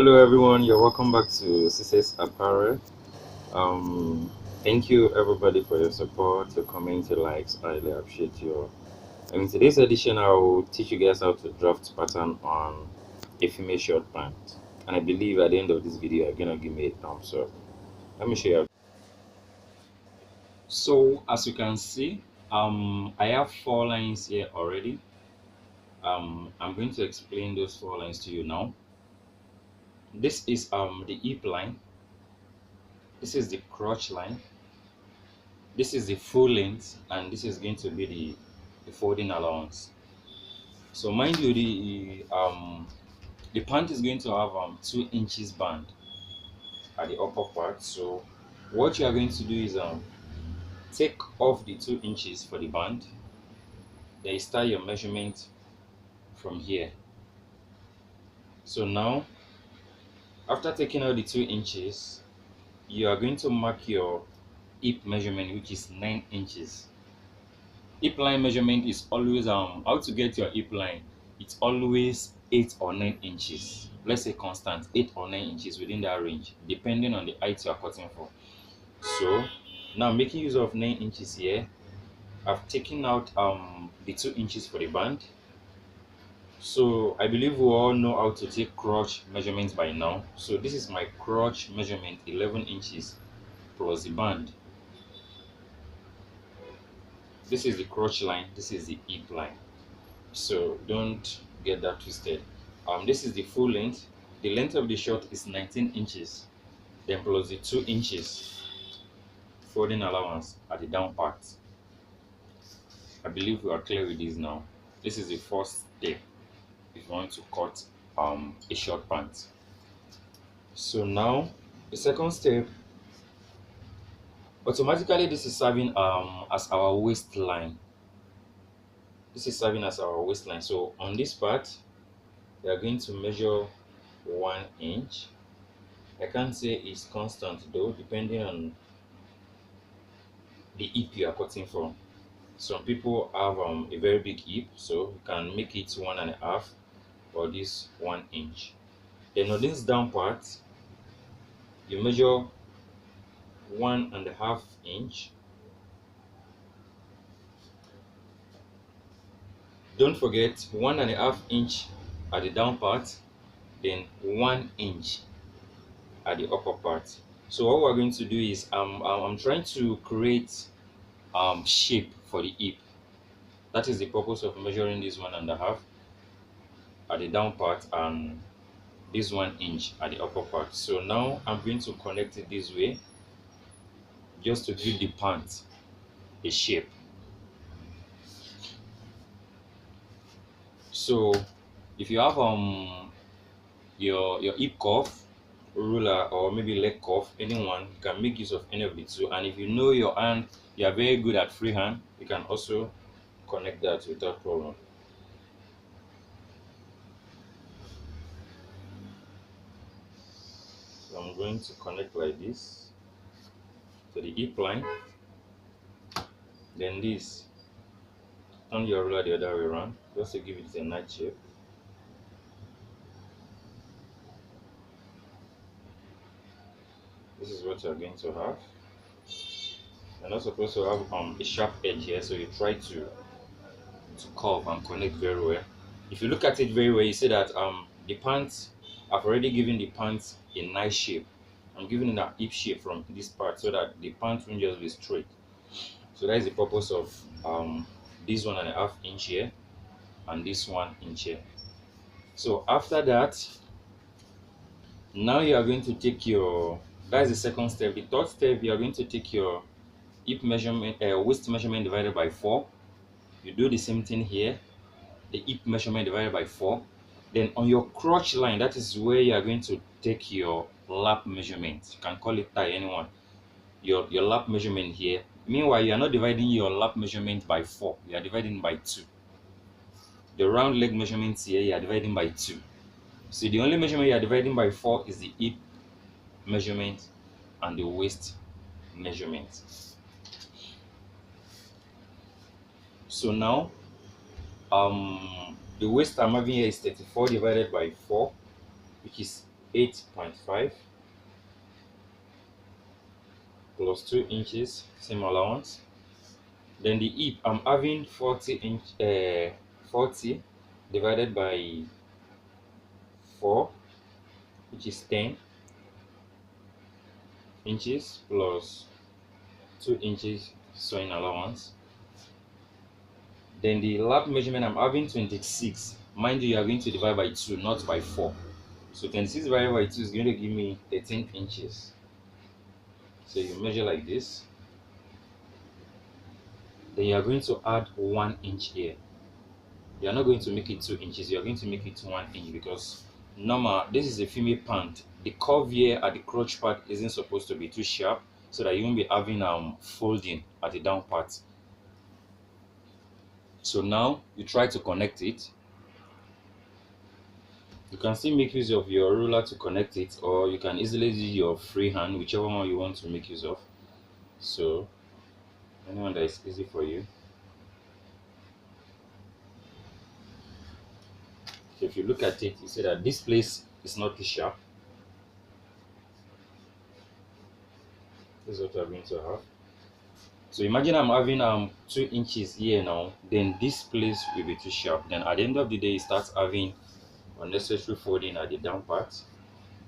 Hello everyone, you're welcome back to CCS Apparel. Thank you everybody for your support, your comments, your likes. I really appreciate you. In today's edition, I'll teach you guys how to draft pattern on a female short pant. And I believe at the end of this video, you're gonna give me a thumbs up. Let me show you. So as you can see, I have 4 lines here already. I'm going to explain those 4 lines to you now. This is the hip line. This is the crotch line. This is the full length, and this is going to be the folding allowance. So mind you, the pant is going to have 2 inches band at the upper part. So what you are going to do is take off the 2 inches for the band, then you start your measurement from here. So now after taking out the 2 inches, you are going to mark your hip measurement, which is 9 inches. Hip line measurement is always how to get your hip line. It's always 8 or 9 inches. Let's say constant 8 or 9 inches within that range, depending on the height you are cutting for. So now making use of 9 inches here, I've taken out the 2 inches for the band. So I believe we all know how to take crotch measurements by now. So this is my crotch measurement, 11 inches plus the band. This is the crotch line, this is the hip line. So don't get that twisted. This is the full length. The length of the short is 19 inches, then plus the 2 inches folding allowance at the down part. I believe we are clear with this now. This is the first step if you want to cut a short pant. So now the second step, automatically this is serving as our waistline. This is serving as our waistline. So on this part, we are going to measure 1 inch. I can't say it's constant though, depending on the hip you are cutting from. Some people have a very big hip, so you can make it 1.5 or this 1 inch. Then on this down part, you measure 1.5 inch. Don't forget 1.5 inch at the down part, then 1 inch at the upper part. So what we're going to do is I'm trying to create shape for the hip. That is the purpose of measuring this 1.5 at the down part and this 1 inch at the upper part. So now I'm going to connect it this way just to give the pant a shape. So if you have your hip cuff ruler or maybe leg cuff, anyone, you can make use of any of the two. And if you know your hand, you are very good at freehand, you can also connect that without problem. So I'm going to connect like this to the hip line, then this, turn your ruler the other way around just to give it a nice shape. This is what you're going to have. You're not supposed to have a sharp edge here, so you try to curve and connect very well. If you look at it very well, you see that the pants, I've already given the pants a nice shape. I'm giving it a hip shape from this part so that the pants won't just be straight. So that is the purpose of this 1.5 inch here and this 1 inch here. So after that, now you are going to take your, that's the second step. The third step, you are going to take your hip measurement, waist measurement divided by 4. You do the same thing here, the hip measurement divided by 4. Then on your crotch line, that is where you are going to take your lap measurement. You can call it tie, anyone. Your lap measurement here. Meanwhile, you are not dividing your lap measurement by 4. You are dividing by 2. The round leg measurements here, you are dividing by 2. So the only measurement you are dividing by 4 is the hip measurement and the waist measurement. So now the waist I'm having here is 34 divided by 4, which is 8.5 plus 2 inches, same allowance. Then the hip, I'm having 40 divided by 4, which is 10 inches plus 2 inches sewing allowance. Then the lap measurement, I'm having 26. Mind you, you are going to divide by 2, not by 4. So 26 divided by 2 is going to give me 13 inches. So you measure like this. Then you are going to add 1 inch here. You are not going to make it 2 inches. You are going to make it 1 inch because normal, this is a female pant. The curve here at the crotch part isn't supposed to be too sharp, so that you won't be having folding at the down part. So now you try to connect it. You can still make use of your ruler to connect it, or you can easily use your free hand, whichever one you want to make use of. So anyone that is easy for you. So if you look at it, you see that this place is not too sharp. This is what we're going to have. So imagine I'm having 2 inches here now, then this place will be too sharp. Then at the end of the day, it starts having unnecessary folding at the down part,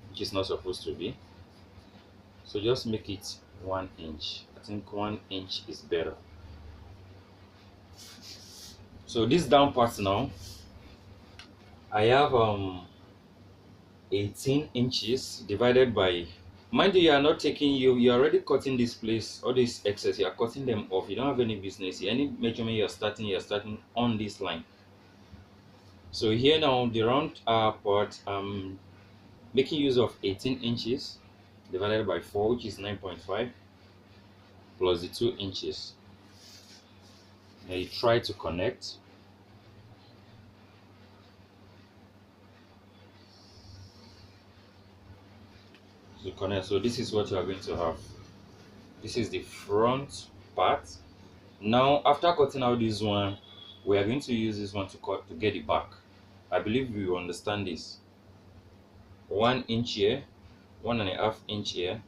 which is not supposed to be. So just make it 1 inch. I think 1 inch is better. So this down part now, I have 18 inches divided by, mind you, you are not taking, you're already cutting this place, all this excess, you are cutting them off. You don't have any business here. Any measurement you're starting on this line. So here now, the round part, I'm making use of 18 inches divided by 4, which is 9.5, plus the 2 inches. Now you try to connect. So this is what you are going to have. This is the front part. Now after cutting out this one, we are going to use this one to cut to get the back. I believe you will understand this. 1 inch here, 1.5 inch here.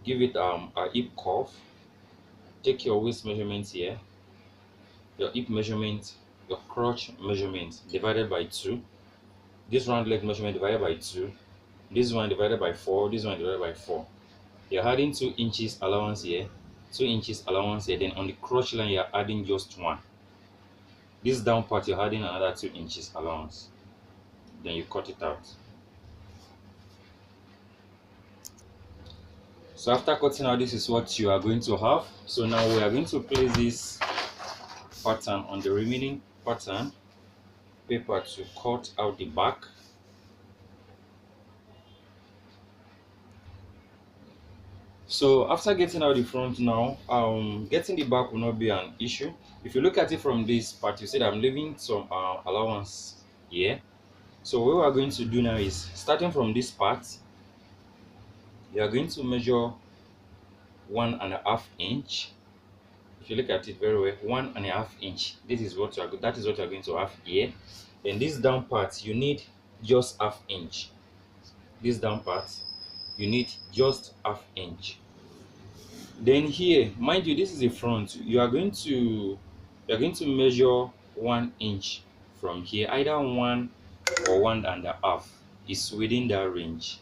Give it a hip curve. Take your waist measurement here, your hip measurement, your crotch measurement divided by 2. This round leg measurement divided by 2. This one divided by 4. This one divided by 4. You're adding 2 inches allowance here, 2 inches allowance here. Then on the crotch line, you're adding just 1. This down part, you're adding another 2 inches allowance. Then you cut it out. So after cutting out, this is what you are going to have. So now we are going to place this pattern on the remaining pattern paper to cut out the back. So after getting out the front now, getting the back will not be an issue. If you look at it from this part, you see that I'm leaving some allowance here. So what we are going to do now is, starting from this part, you are going to measure 1.5 inch. If you look at it very well, 1.5 inch. That is what you are going to have here. Then this down part, you need just ½ inch. This down part, you need just ½ inch. Then here, mind you, this is the front. You are going to measure 1 inch from here. Either 1 or 1.5 is within that range.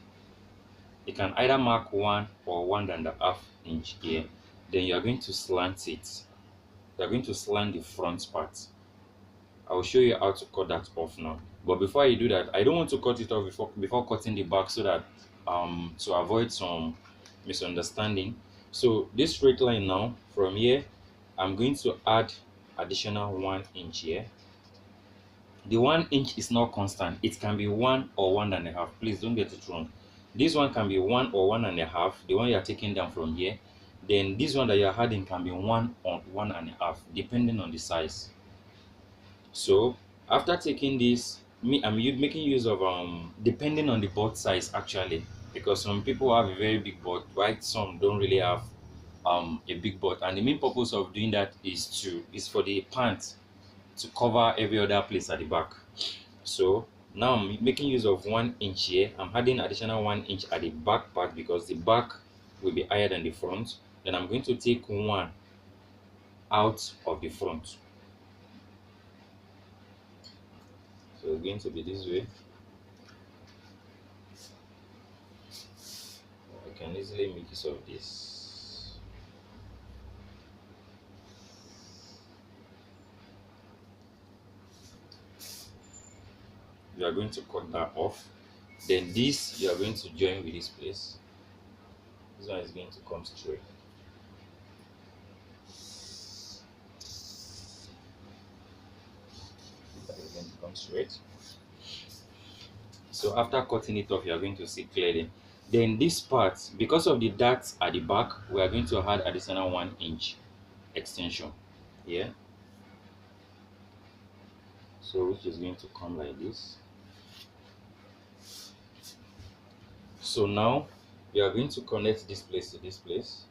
You can either mark 1 or 1.5 inch here. Then you are going to slant it. You are going to slant the front part. I will show you how to cut that off now. But before you do that, I don't want to cut it off before cutting the back, so that to avoid some misunderstanding. So this straight line now, from here, I'm going to add additional 1 inch here. The 1 inch is not constant. It can be 1 or 1.5. Please don't get it wrong. This one can be 1 or 1.5, the one you are taking down from here. Then this one that you are adding can be 1 or 1.5, depending on the size. So after taking this, I'm making use of depending on the butt size actually, because some people have a very big butt, right? Some don't really have a big butt, and the main purpose of doing that is for the pants to cover every other place at the back. So Now I'm making use of 1 inch here. I'm adding additional 1 inch at the back part because the back will be higher than the front. Then I'm going to take one out of the front. So it's going to be this way. I can easily make use of this. You are going to cut that off. Then this you are going to join with this place. This one is going to come straight. That is going to come straight. So after cutting it off, you are going to see clearly. Then this part, because of the darts at the back, we are going to add additional 1 inch extension here. So which is going to come like this. So now we are going to connect this place to this place.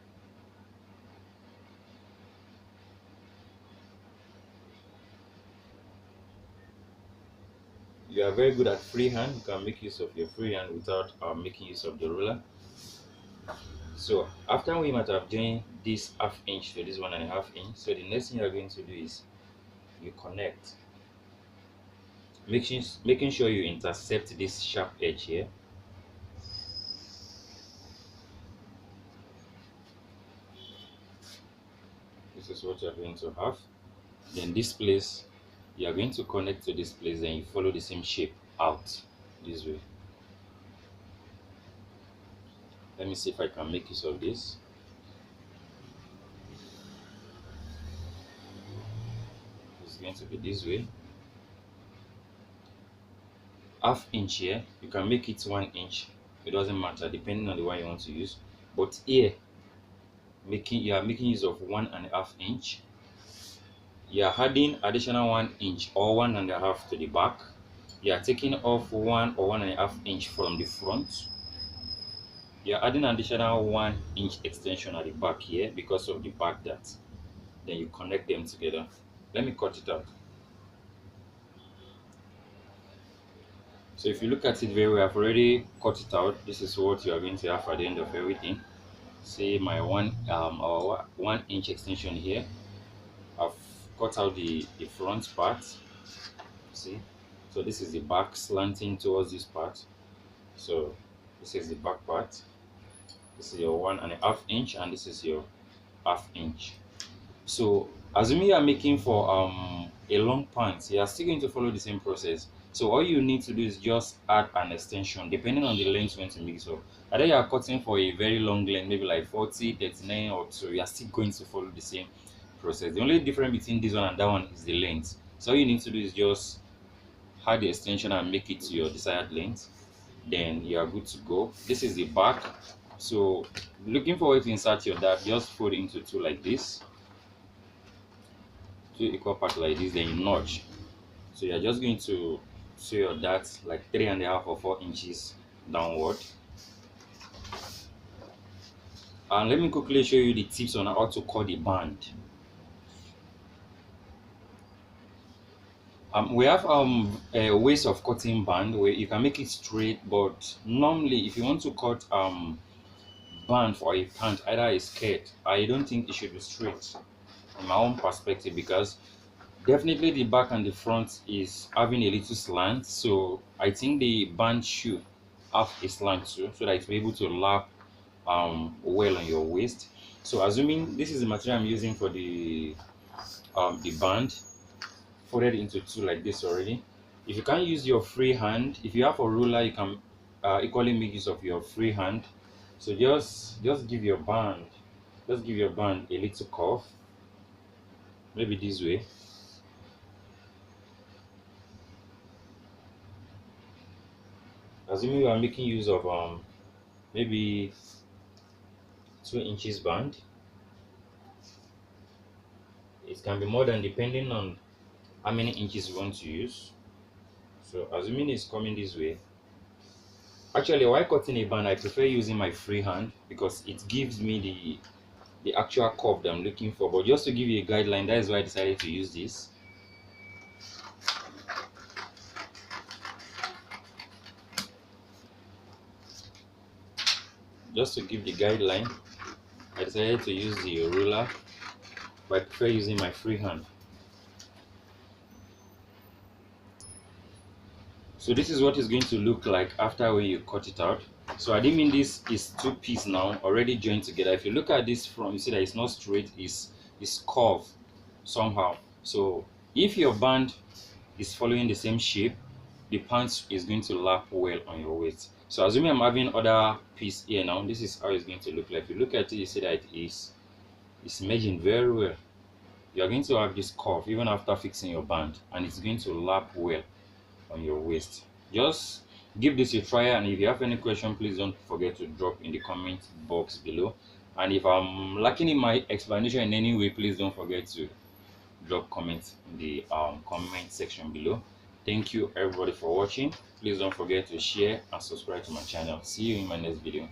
You are very good at freehand. You can make use of your freehand without making use of the ruler. So after we might have joined this 1/2 inch to this 1.5 inch, so the next thing you are going to do is you connect, making sure you intercept this sharp edge here. This is what you are going to have. Then this place, you are going to connect to this place, and you follow the same shape out this way. Let me see if I can make use of this. It's going to be this way. 1/2 inch here, you can make it 1 inch. It doesn't matter depending on the one you want to use. But here, you are making use of 1.5 inch. You are adding additional 1 inch or 1.5 to the back. You are taking off 1 or 1.5 inch from the front. You are adding additional 1 inch extension at the back here because of the back dart. Then you connect them together. Let me cut it out. So if you look at it very well, I've already cut it out. This is what you are going to have at the end of everything. See my 1 inch extension here. I've cut out the front part. See, so this is the back slanting towards this part. So this is the back part. This is your 1.5 inch, and this is your 1/2 inch. So assuming you are making for a long pant, you are still going to follow the same process. So all you need to do is just add an extension depending on the length you want to make. So either you are cutting for a very long length, maybe like 40, 39 or so, you are still going to follow the same process. The only difference between this one and that one is the length. So all you need to do is just add the extension and make it to your desired length. Then you are good to go. This is the back. So looking for a way to insert your dart, just fold it into two like this. Two equal parts like this, then you notch. So you're just going to sew your dart like 3.5 or 4 inches downward. And let me quickly show you the tips on how to cut the band. We have ways of cutting band where you can make it straight, but normally if you want to cut band for a pant, either a skirt, I don't think it should be straight in my own perspective, because definitely the back and the front is having a little slant. So I think the band should have a slant too, so that it will be able to lap well on your waist. So assuming this is the material I'm using for the band, folded into two like this already. If you can't use your free hand, if you have a ruler, you can equally make use of your free hand. So just give your band a little curve, maybe this way. Assuming you are making use of maybe 2 inches band, it can be more than depending on how many inches you want to use. So assuming it's coming this way, actually while cutting a band I prefer using my free hand because it gives me the actual curve that I'm looking for. But just to give you a guideline, that is why I decided to use this. just to give the guideline, I decided to use the ruler, but I prefer using my free hand. So this is what it's going to look like after when you cut it out. So I didn't mean this is two pieces now already joined together. If you look at this from, you see that it's not straight, it's curved somehow. So if your band is following the same shape, the pants is going to lap well on your waist. So assuming I'm having other piece here now, this is how it's going to look like. If you look at it, you see that it's merging very well. You're going to have this curve even after fixing your band, and it's going to lap well on your waist. Just give this a try, and if you have any question, please don't forget to drop in the comment box below. And if I'm lacking in my explanation in any way, please don't forget to drop comments in the comment section below. Thank you everybody for watching. Please don't forget to share and subscribe to my channel. See you in my next video.